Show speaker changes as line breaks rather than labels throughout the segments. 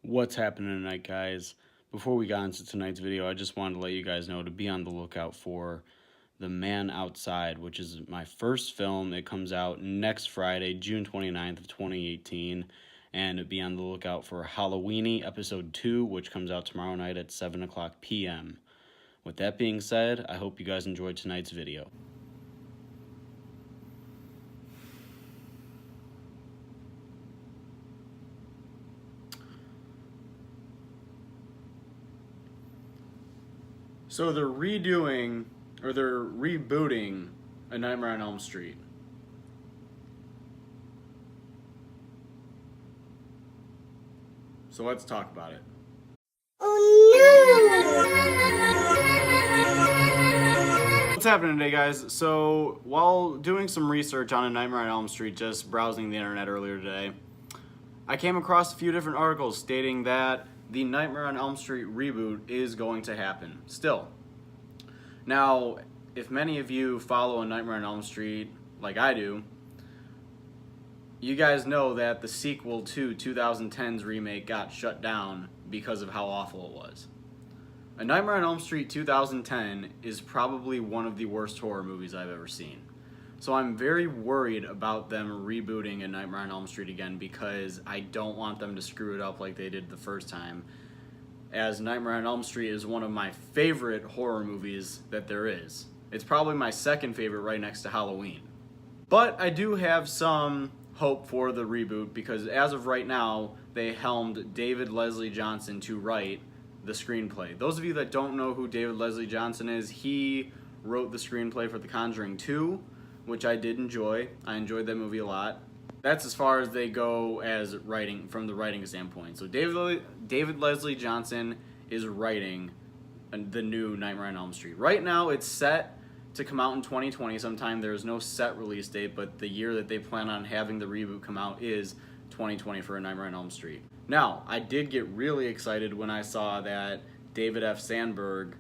What's happening tonight, guys? Before we got into tonight's video, I just wanted to let you guys know to be on the lookout for The Man Outside, which is my first film. It comes out next Friday, June 29th of 2018, and be on the lookout for Halloweeny Episode 2, which comes out tomorrow night at 7 o'clock p.m. With that being said, I hope you guys enjoyed tonight's video. So they're rebooting A Nightmare on Elm Street. So let's talk about it. What's happening today, guys? So while doing some research on A Nightmare on Elm Street, just browsing the internet earlier today, I came across a few different articles stating that the Nightmare on Elm Street reboot is going to happen still. Now, if many of you follow A Nightmare on Elm Street like I do, you guys know that the sequel to 2010's remake got shut down because of how awful it was. A Nightmare on Elm Street 2010 is probably one of the worst horror movies I've ever seen. So I'm very worried about them rebooting A Nightmare on Elm Street again because I don't want them to screw it up like they did the first time, as Nightmare on Elm Street is one of my favorite horror movies that there is. It's probably my second favorite right next to Halloween. But I do have some hope for the reboot because as of right now, they helmed David Leslie Johnson to write the screenplay. Those of you that don't know who David Leslie Johnson is, he wrote the screenplay for The Conjuring 2, which I did enjoy. I enjoyed that movie a lot. That's as far as they go as writing, from the writing standpoint. So David Leslie Johnson is writing the new Nightmare on Elm Street. Right now it's set to come out in 2020 sometime. There's no set release date, but the year that they plan on having the reboot come out is 2020 for A Nightmare on Elm Street. Now, I did get really excited when I saw that David F. Sandberg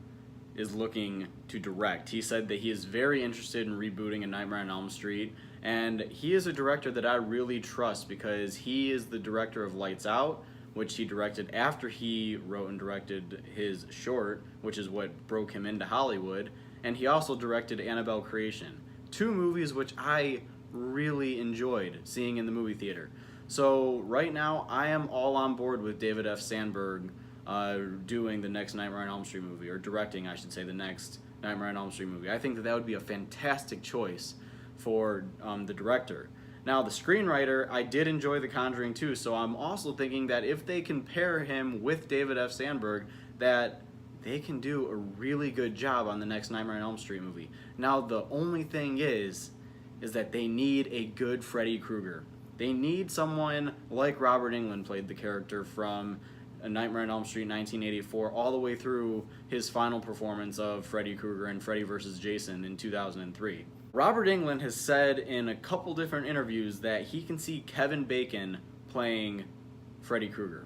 is looking to direct. He said that he is very interested in rebooting A Nightmare on Elm Street, and he is a director that I really trust because he is the director of Lights Out, which he directed after he wrote and directed his short, which is what broke him into Hollywood, and he also directed Annabelle Creation, two movies which I really enjoyed seeing in the movie theater. So right now, I am all on board with David F. Sandberg doing the next Nightmare on Elm Street movie, or directing, I should say, the next Nightmare on Elm Street movie. I think that would be a fantastic choice for the director. Now, the screenwriter, I did enjoy The Conjuring 2, so I'm also thinking that if they can pair him with David F. Sandberg, that they can do a really good job on the next Nightmare on Elm Street movie. Now, the only thing is that they need a good Freddy Krueger. They need someone like Robert Englund played the character from A Nightmare on Elm Street 1984 all the way through his final performance of Freddy Krueger in Freddy vs. Jason in 2003. Robert Englund has said in a couple different interviews that he can see Kevin Bacon playing Freddy Krueger.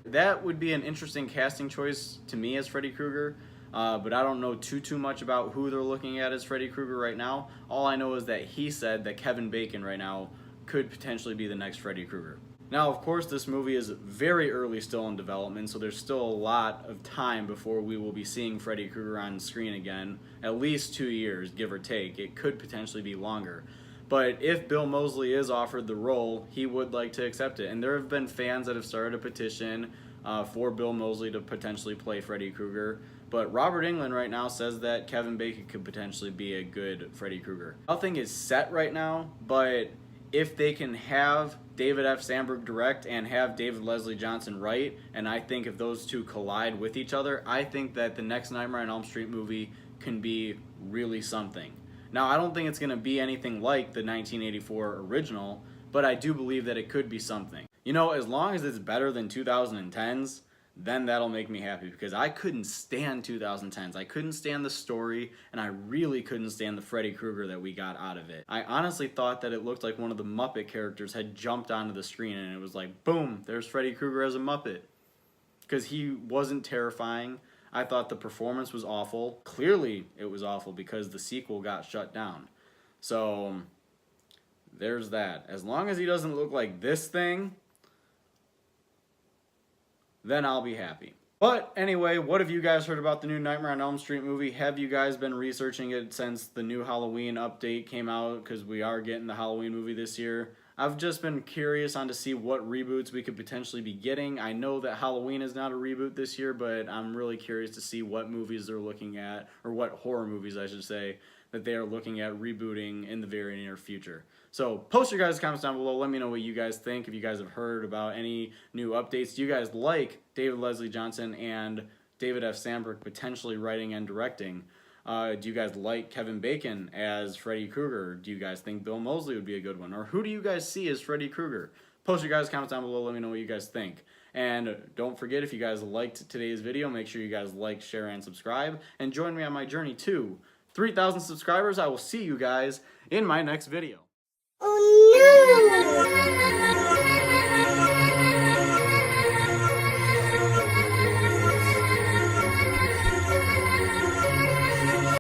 That would be an interesting casting choice to me as Freddy Krueger, but I don't know too much about who they're looking at as Freddy Krueger right now. All I know is that he said that Kevin Bacon right now could potentially be the next Freddy Krueger. Now, of course, this movie is very early still in development, so there's still a lot of time before we will be seeing Freddy Krueger on screen again. At least 2 years, give or take. It could potentially be longer. But if Bill Moseley is offered the role, he would like to accept it. And there have been fans that have started a petition for Bill Moseley to potentially play Freddy Krueger. But Robert Englund right now says that Kevin Bacon could potentially be a good Freddy Krueger. Nothing is set right now, but if they can have David F. Sandberg direct and have David Leslie Johnson write, and I think if those two collide with each other, I think that the next Nightmare on Elm Street movie can be really something. Now, I don't think it's going to be anything like the 1984 original, but I do believe that it could be something. You know, as long as it's better than 2010's, then that'll make me happy because I couldn't stand 2010's. I couldn't stand the story, and I really couldn't stand the Freddy Krueger that we got out of it. I honestly thought that it looked like one of the Muppet characters had jumped onto the screen, and it was like, boom, there's Freddy Krueger as a Muppet. Because he wasn't terrifying. I thought the performance was awful. Clearly, it was awful because the sequel got shut down. So, there's that. As long as he doesn't look like this thing, then I'll be happy. But anyway, what have you guys heard about the new Nightmare on Elm Street movie? Have you guys been researching it since the new Halloween update came out? Because we are getting the Halloween movie this year. I've just been curious on to see what reboots we could potentially be getting. I know that Halloween is not a reboot this year, but I'm really curious to see what movies they're looking at, or what horror movies I should say, that they are looking at rebooting in the very near future. So post your guys' comments down below. Let me know what you guys think. If you guys have heard about any new updates. Do you guys like David Leslie Johnson and David F. Sandberg potentially writing and directing? Do you guys like Kevin Bacon as Freddy Krueger? Do you guys think Bill Moseley would be a good one? Or who do you guys see as Freddy Krueger? Post your guys' comments down below. Let me know what you guys think. And don't forget, if you guys liked today's video, make sure you guys like, share, and subscribe. And join me on my journey to 3,000 subscribers. I will see you guys in my next video.
Oh no!